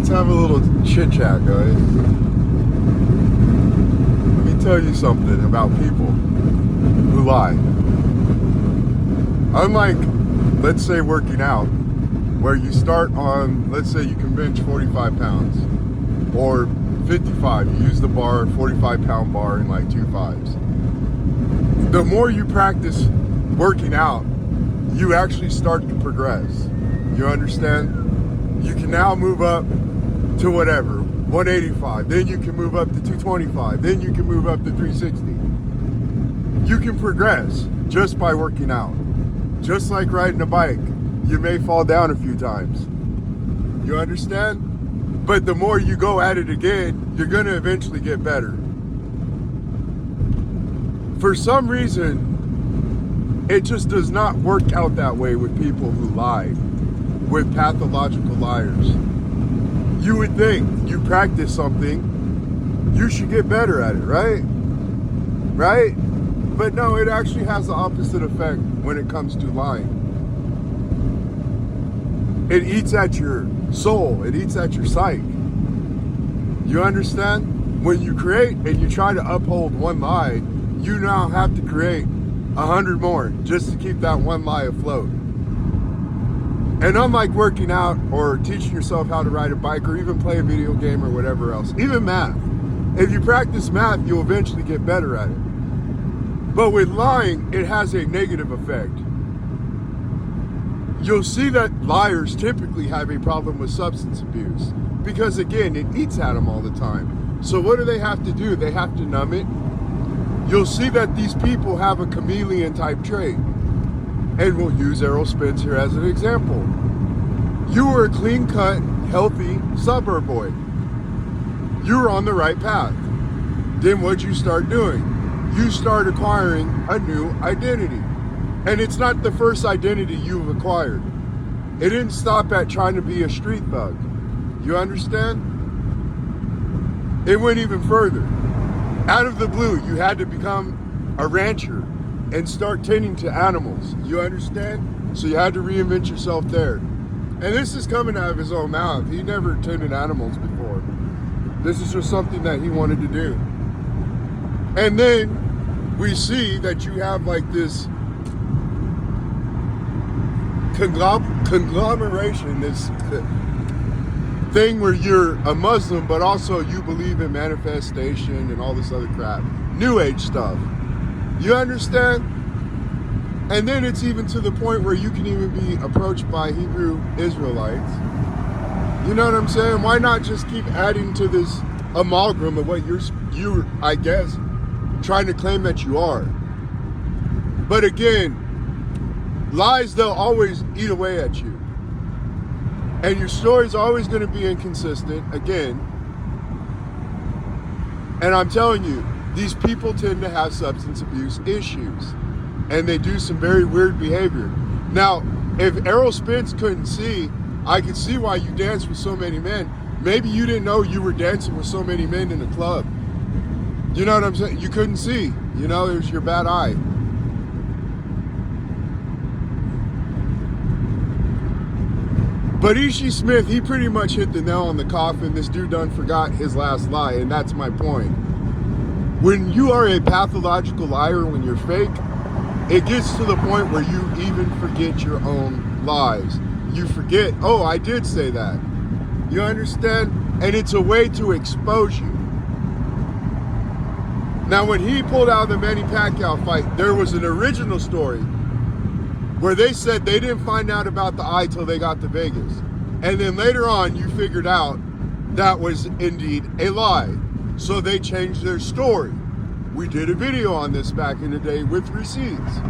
let's have a little chit chat, guys. Let me tell you something about people who lie. Unlike, let's say, working out, where you start on, let's say you can bench 45 pounds or 55. You use the bar, 45-pound bar in like 2 5s. The more you practice working out, you actually start to progress. You understand? You can now move up to whatever, 185. Then you can move up to 225. Then you can move up to 360. You can progress just by working out. Just like riding a bike, you may fall down a few times. You understand? But the more you go at it again, you're going to eventually get better. For some reason, it just does not work out that way with people who lie, with pathological liars. You would think you practice something, you should get better at it, right? Right? But no, it actually has the opposite effect when it comes to lying. It eats at your soul. It eats at your psyche. You understand? When you create and you try to uphold one lie, you now have to create 100 more just to keep that one lie afloat. And unlike working out or teaching yourself how to ride a bike or even play a video game or whatever else, even math, if you practice math, you'll eventually get better at it. But with lying, it has a negative effect. You'll see that liars typically have a problem with substance abuse because, again, it eats at them all the time. So what do they have to do? They have to numb it. You'll see that these people have a chameleon type trait. And we'll use Errol Spence here as an example. You were a clean-cut, healthy suburb boy. You were on the right path. Then what'd you start doing? You start acquiring a new identity. And it's not the first identity you've acquired. It didn't stop at trying to be a street thug. You understand? It went even further. Out of the blue, you had to become a rancher and start tending to animals. You understand? So you had to reinvent yourself there. And this is coming out of his own mouth. He never tended animals before. This is just something that he wanted to do. And then we see that you have like this conglomeration, this thing where you're a Muslim, but also you believe in manifestation and all this other crap. New Age stuff. You understand? And then it's even to the point where you can even be approached by Hebrew Israelites. You know what I'm saying? Why not just keep adding to this amalgam of what you're, I guess, trying to claim that you are? But again, lies, they'll always eat away at you. And your story's always going to be inconsistent, again. And I'm telling you, these people tend to have substance abuse issues. And they do some very weird behavior. Now, if Errol Spence couldn't see, I could see why you dance with so many men. Maybe you didn't know you were dancing with so many men in the club. You know what I'm saying? You couldn't see. You know, it was your bad eye. But Ishe Smith, he pretty much hit the nail on the coffin. This dude done forgot his last lie, and that's my point. When you are a pathological liar, when you're fake, it gets to the point where you even forget your own lies. You forget, oh, I did say that. You understand? And it's a way to expose you. Now, when he pulled out the Manny Pacquiao fight, there was an original story where they said they didn't find out about the eye till they got to Vegas. And then later on, you figured out that was indeed a lie. So they changed their story. We did a video on this back in the day with receipts.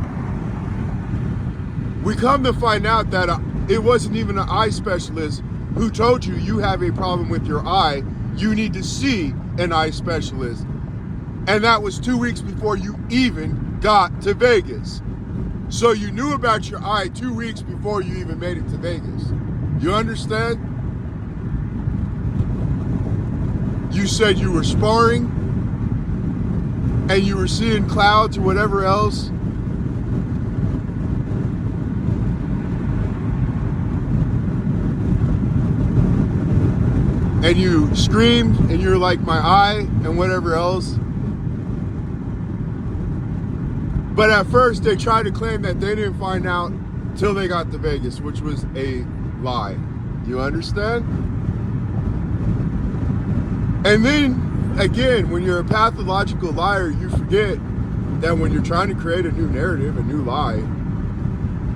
We come to find out that it wasn't even an eye specialist who told you you have a problem with your eye. You need to see an eye specialist. And that was 2 weeks before you even got to Vegas. So you knew about your eye 2 weeks before you even made it to Vegas. You understand? You said you were sparring and you were seeing clouds or whatever else. and you screamed and you're like my eye and whatever else. But at first they tried to claim that they didn't find out till they got to Vegas, which was a lie. You understand? And then again, when you're a pathological liar, you forget that when you're trying to create a new narrative, a new lie,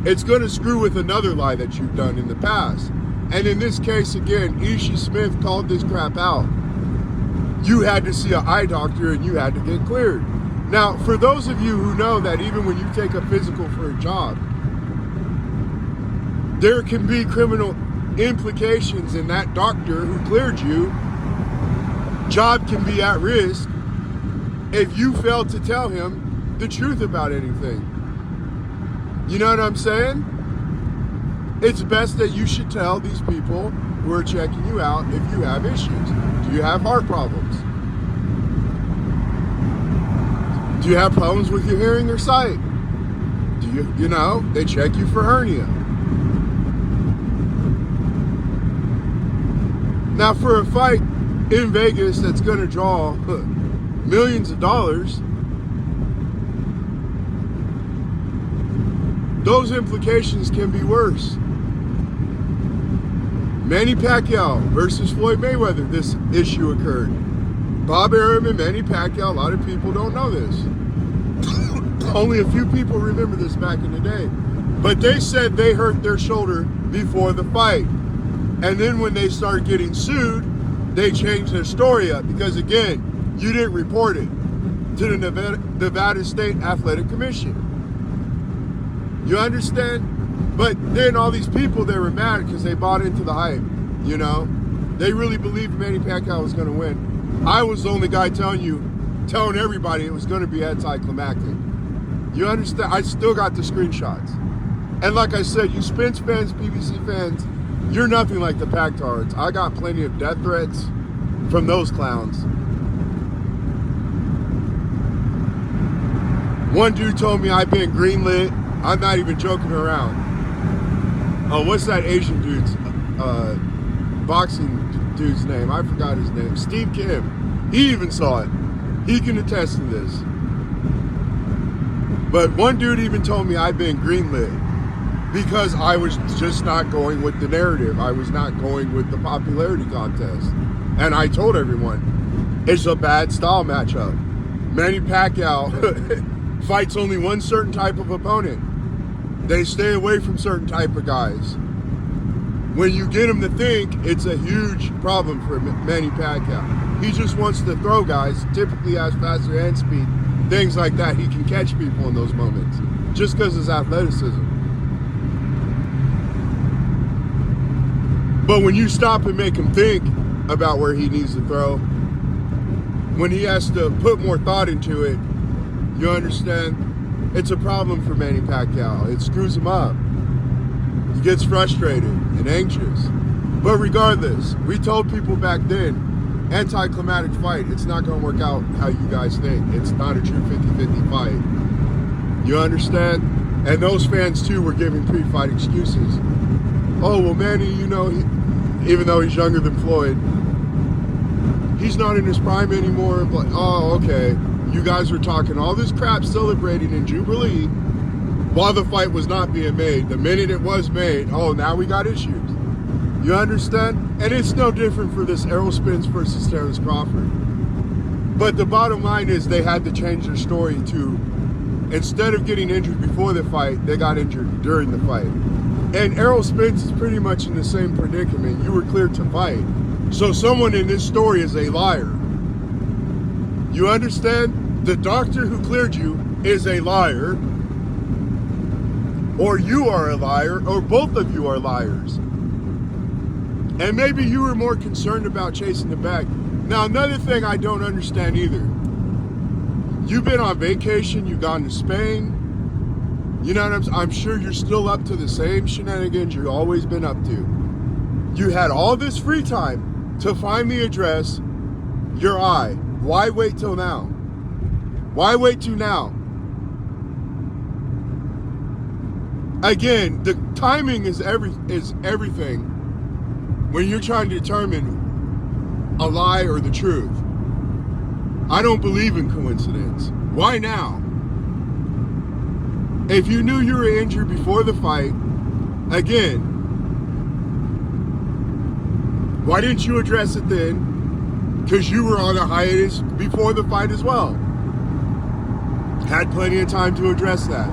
it's going to screw with another lie that you've done in the past. And in this case, again, Ishe Smith called this crap out. You had to see an eye doctor and you had to get cleared. Now, for those of you who know that even when you take a physical for a job, there can be criminal implications in that doctor who cleared you. Job can be at risk if you fail to tell him the truth about anything. You know what I'm saying? It's best that you should tell these people who are checking you out if you have issues. Do you have heart problems? Do you have problems with your hearing or sight? Do you know, they check you for hernia. Now for a fight in Vegas that's going to draw millions of dollars, those implications can be worse. Manny Pacquiao versus Floyd Mayweather, this issue occurred. Bob Arum and Manny Pacquiao, a lot of people don't know this. Only a few people remember this back in the day. But they said they hurt their shoulder before the fight. And then when they started getting sued, they changed their story up because, again, you didn't report it to the Nevada State Athletic Commission. You understand? But then all these people, they were mad because they bought into the hype, you know? They really believed Manny Pacquiao was going to win. I was the only guy telling everybody it was going to be anticlimactic. You understand? I still got the screenshots. And like I said, you Spence fans, PBC fans, you're nothing like the Pactards. I got plenty of death threats from those clowns. One dude told me I've been greenlit. I'm not even joking around. Oh, what's that Asian dude's boxing dude's name? I forgot his name. Steve Kim. He even saw it. He can attest to this. But one dude even told me I've been greenlit because I was just not going with the narrative. I was not going with the popularity contest. And I told everyone, it's a bad style matchup. Manny Pacquiao fights only one certain type of opponent. They stay away from certain type of guys. When you get him to think, it's a huge problem for Manny Pacquiao. He just wants to throw guys, typically has faster hand speed, things like that. He can catch people in those moments just because of his athleticism. But when you stop and make him think about where he needs to throw, when he has to put more thought into it, you understand? It's a problem for Manny Pacquiao. It screws him up. He gets frustrated and anxious. But regardless, we told people back then, anticlimactic fight, it's not going to work out how you guys think. It's not a true 50-50 fight. You understand? And those fans too were giving pre-fight excuses. Oh, well, Manny, you know, even though he's younger than Floyd, he's not in his prime anymore. But, oh, okay. You guys were talking all this crap celebrating in Jubilee while the fight was not being made. The minute it was made, oh, now we got issues. You understand? And it's no different for this Errol Spence versus Terrence Crawford. But the bottom line is they had to change their story to, instead of getting injured before the fight, they got injured during the fight. And Errol Spence is pretty much in the same predicament. You were cleared to fight. So someone in this story is a liar. You understand? The doctor who cleared you is a liar, or you are a liar, or both of you are liars. And maybe you were more concerned about chasing the bag. Now, another thing I don't understand either. You've been on vacation, you've gone to Spain. You know what I'm sure you're still up to the same shenanigans you've always been up to. You had all this free time to find the address, your eye. Why wait till now? Why wait till now? Again, the timing is everything when you're trying to determine a lie or the truth. I don't believe in coincidence. Why now? If you knew you were injured before the fight, again, why didn't you address it then? Because you were on a hiatus before the fight as well. Had plenty of time to address that.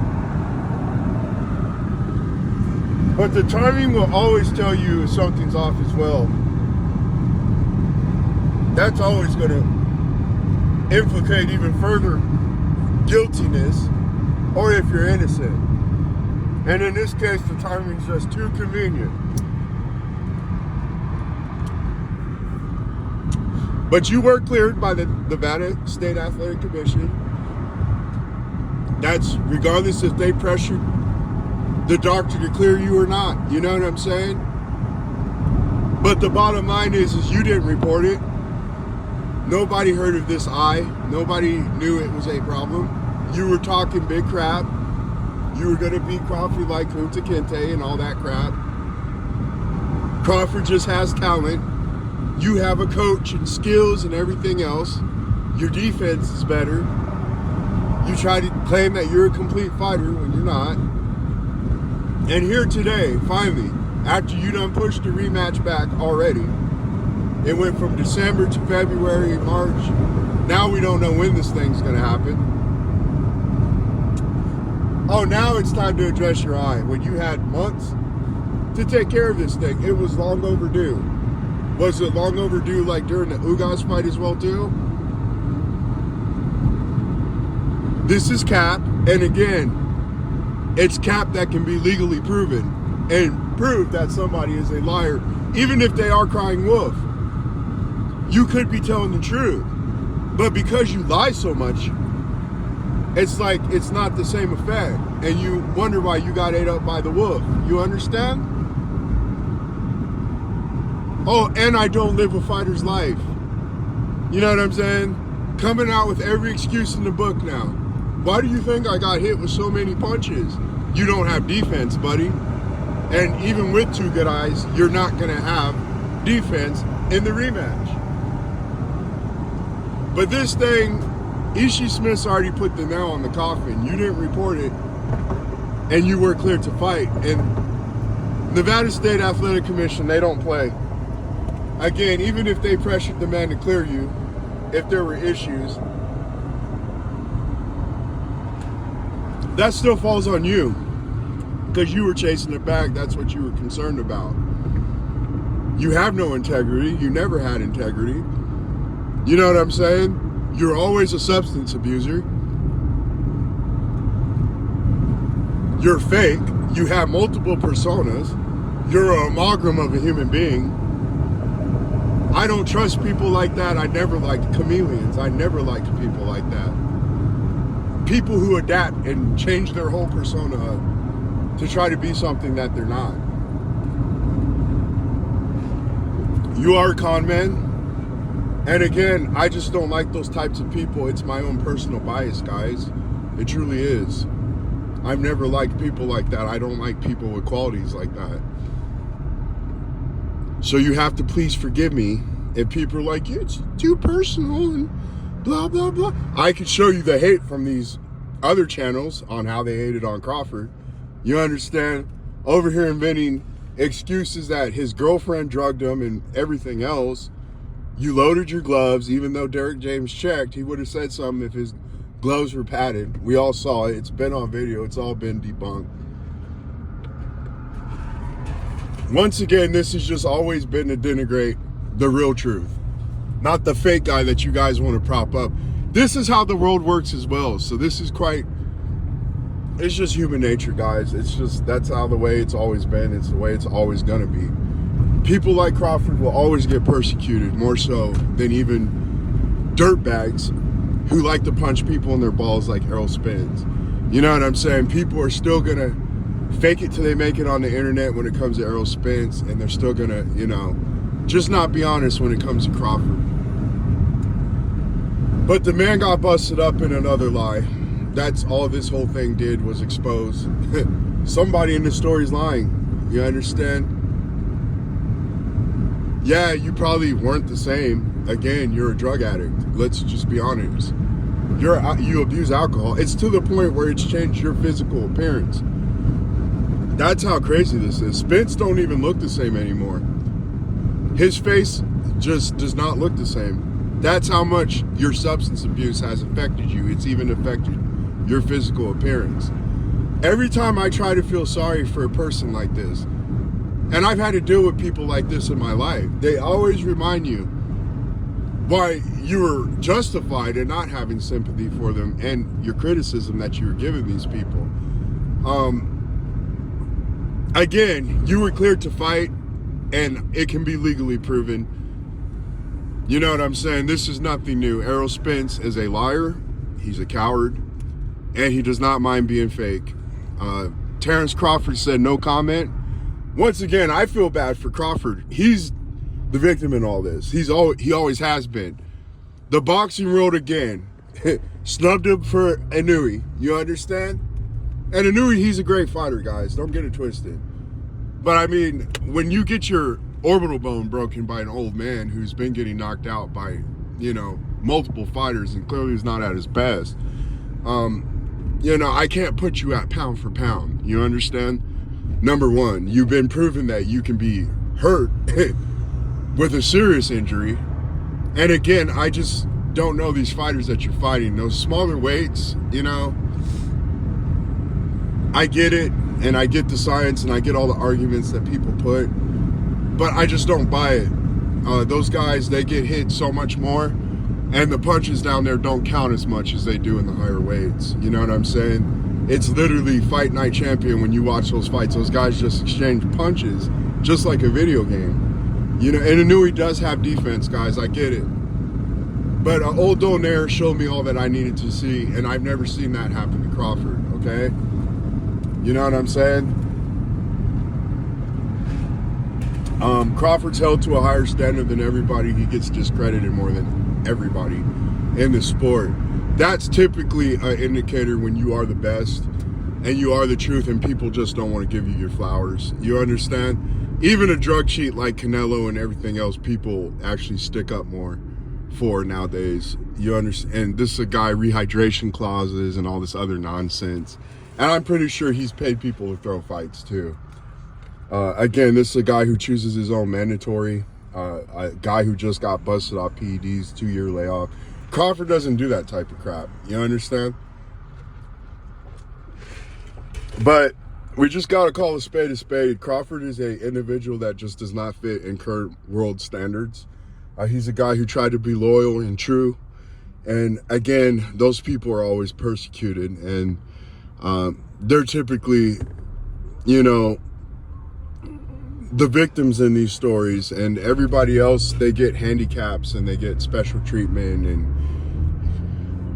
But the timing will always tell you if something's off as well. That's always going to implicate even further guiltiness, or if you're innocent. And in this case, the timing's just too convenient. But you were cleared by the Nevada State Athletic Commission. That's regardless if they pressured the doctor to clear you or not. You know what I'm saying? But the bottom line is you didn't report it. Nobody heard of this eye. Nobody knew it was a problem. You were talking big crap. You were going to beat Crawford like Kunta Kinte and all that crap. Crawford just has talent. You have a coach and skills and everything else. Your defense is better. You try to claim that you're a complete fighter when you're not. And here today, finally, after you done pushed the rematch back already, it went from December to February, March. Now we don't know when this thing's going to happen. Oh, now it's time to address your eye. When you had months to take care of this thing, it was long overdue. Was it long overdue like during the Ugas fight as well too? This is cap, and again, it's cap that can be legally proven and prove that somebody is a liar, even if they are crying wolf. You could be telling the truth, but because you lie so much, it's like it's not the same effect, and you wonder why you got ate up by the wolf. You understand? Oh, and I don't live a fighter's life. You know what I'm saying? Coming out with every excuse in the book now. Why do you think I got hit with so many punches? You don't have defense, buddy. And even with two good eyes, you're not going to have defense in the rematch. But this thing, Ishe Smith's already put the nail on the coffin. You didn't report it, and you were cleared to fight. And Nevada State Athletic Commission, they don't play. Again, even if they pressured the man to clear you, if there were issues, that still falls on you because you were chasing it back. That's what you were concerned about. You have no integrity. You never had integrity. You know what I'm saying? You're always a substance abuser. You're fake. You have multiple personas. You're an amalgam of a human being. I don't trust people like that. I never liked chameleons. I never liked people like that. People who adapt and change their whole persona to try to be something that they're not. You are a con man. And again, I just don't like those types of people. It's my own personal bias, guys. It truly is. I've never liked people like that. I don't like people with qualities like that. So you have to please forgive me if people are like, it's too personal and blah, blah, blah. I could show you the hate from these other channels on how they hated on Crawford. You understand? Over here inventing excuses that his girlfriend drugged him and everything else. You loaded your gloves, even though Derek James checked, he would have said something if his gloves were padded. We all saw it. It's been on video. It's all been debunked. Once again, this has just always been to denigrate the real truth, not the fake guy that you guys want to prop up. This is how the world works as well. So this is it's just human nature, guys. It's just, that's how the way it's always been. It's the way it's always going to be. People like Crawford will always get persecuted, more so than even dirtbags who like to punch people in their balls like Errol Spence. You know what I'm saying? People are still going to fake it till they make it on the internet when it comes to Errol Spence, and they're still going to, you know, just not be honest when it comes to Crawford. But the man got busted up in another lie. That's all this whole thing did, was expose somebody in the story's lying. You understand? Yeah, you probably weren't the same. again, you're a drug addict. Let's just be honest. You abuse alcohol. It's to the point where it's changed your physical appearance. That's how crazy this is. Spence don't even look the same anymore. His face just does not look the same. That's how much your substance abuse has affected you. It's even affected your physical appearance. Every time I try to feel sorry for a person like this, and I've had to deal with people like this in my life, they always remind you why you were justified in not having sympathy for them and your criticism that you were giving these people. Again, you were cleared to fight, and it can be legally proven. You know what I'm saying? This is nothing new. Errol Spence is a liar. He's a coward, and he does not mind being fake. Terrence Crawford said no comment. Once again, I feel bad for Crawford. He's the victim in all this. He always has been. The boxing world again snubbed him for Inoue. You understand? And Inoue, he's a great fighter, guys. Don't get it twisted. But I mean, when you get your orbital bone broken by an old man who's been getting knocked out by, you know, multiple fighters and clearly is not at his best, you know, I can't put you at pound for pound. You understand? Number one, you've been proven that you can be hurt with a serious injury. And again, I just don't know these fighters that you're fighting. Those smaller weights, you know, I get it, and I get the science, and I get all the arguments that people put, but I just don't buy it. Those guys, they get hit so much more, and the punches down there don't count as much as they do in the higher weights. You know what I'm saying? It's literally Fight Night Champion when you watch those fights. Those guys just exchange punches just like a video game. You know, and Inoue does have defense, guys. I get it. But old Donaire showed me all that I needed to see, and I've never seen that happen to Crawford, okay? You know what I'm saying? Crawford's held to a higher standard than everybody. He gets discredited more than everybody in the sport. That's typically an indicator when you are the best and you are the truth and people just don't want to give you your flowers. You understand? Even a drug cheat like Canelo and everything else, people actually stick up more for nowadays. You understand? And this is a guy, rehydration clauses and all this other nonsense. And I'm pretty sure he's paid people to throw fights too. Again, this is a guy who chooses his own mandatory. A guy who just got busted off PEDs, 2-year layoff. Crawford doesn't do that type of crap. You understand? But we just got to call a spade a spade. Crawford is an individual that just does not fit in current world standards. He's a guy who tried to be loyal and true. And again, those people are always persecuted. And they're typically, you know, the victims in these stories, and everybody else, they get handicaps and they get special treatment.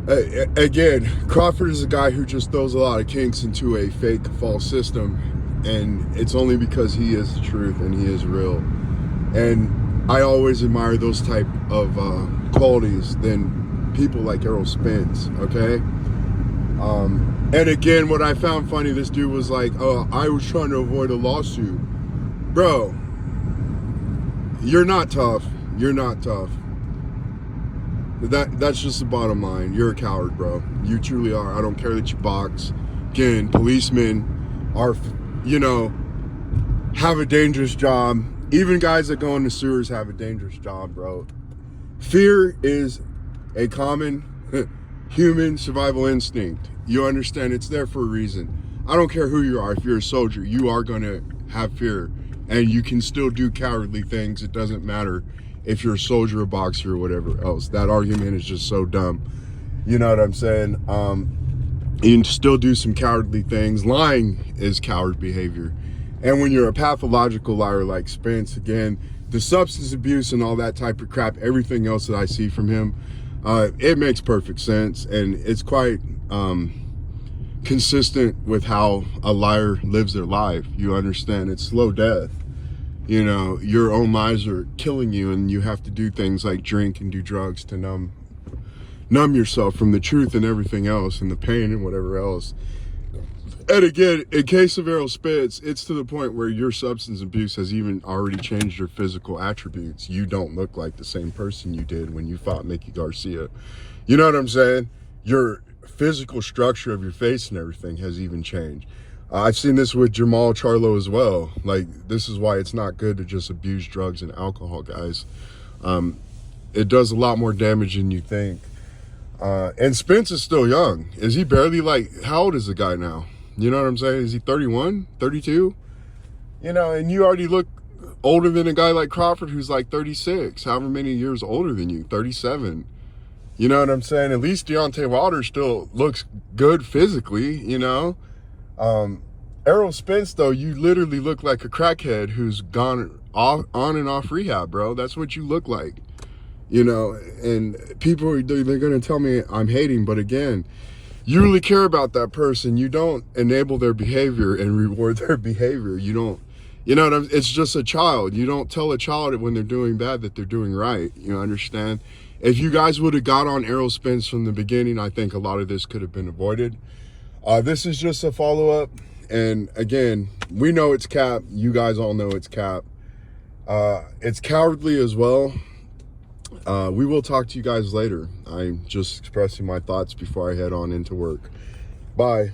And again, Crawford is a guy who just throws a lot of kinks into a fake, false system, and it's only because he is the truth and he is real. And I always admire those type of qualities than people like Errol Spence, okay? And again, what I found funny, this dude was like, oh, I was trying to avoid a lawsuit. Bro, you're not tough. You're not tough. That's just the bottom line. You're a coward, bro. You truly are. I don't care that you box. Again, policemen are, you know, have a dangerous job. Even guys that go in the sewers have a dangerous job, bro. Fear is a common human survival instinct. You understand? It's there for a reason. I don't care who you are. If you're a soldier, you are going to have fear. And you can still do cowardly things. It doesn't matter if you're a soldier, a boxer, or whatever else. That argument is just so dumb. You know what I'm saying? You can still do some cowardly things. Lying is coward behavior. And when you're a pathological liar like Spence, again, the substance abuse and all that type of crap, everything else that I see from him, it makes perfect sense. And it's quite consistent with how a liar lives their life. You understand? It's slow death. You know, your own lies are killing you, and you have to do things like drink and do drugs to numb yourself from the truth and everything else, and the pain and whatever else. And again, in case of Errol Spence, it's to the point where your substance abuse has even already changed your physical attributes. You don't look like the same person you did when you fought Mickey Garcia. You know what I'm saying? Your physical structure of your face and everything has even changed. I've seen this with Jamal Charlo as well. Like, this is why it's not good to just abuse drugs and alcohol, guys. It does a lot more damage than you think. And Spence is still young. Is he barely like, how old is the guy now? You know what I'm saying? Is he 31, 32? You know, and you already look older than a guy like Crawford who's like 36, however many years older than you, 37. You know what I'm saying? At least Deontay Wilder still looks good physically, you know? Errol Spence, though, you literally look like a crackhead who's gone on and off rehab, bro. That's what you look like, you know? And people, they're going to tell me I'm hating, but again, you really care about that person. You don't enable their behavior and reward their behavior. You don't, you know what I'm, it's just a child. You don't tell a child when they're doing bad that they're doing right. You understand? If you guys would have got on Errol Spence from the beginning, I think a lot of this could have been avoided. This is just a follow-up. And again, we know it's cap. You guys all know it's cap. It's cowardly as well. We will talk to you guys later. I'm just expressing my thoughts before I head on into work. Bye.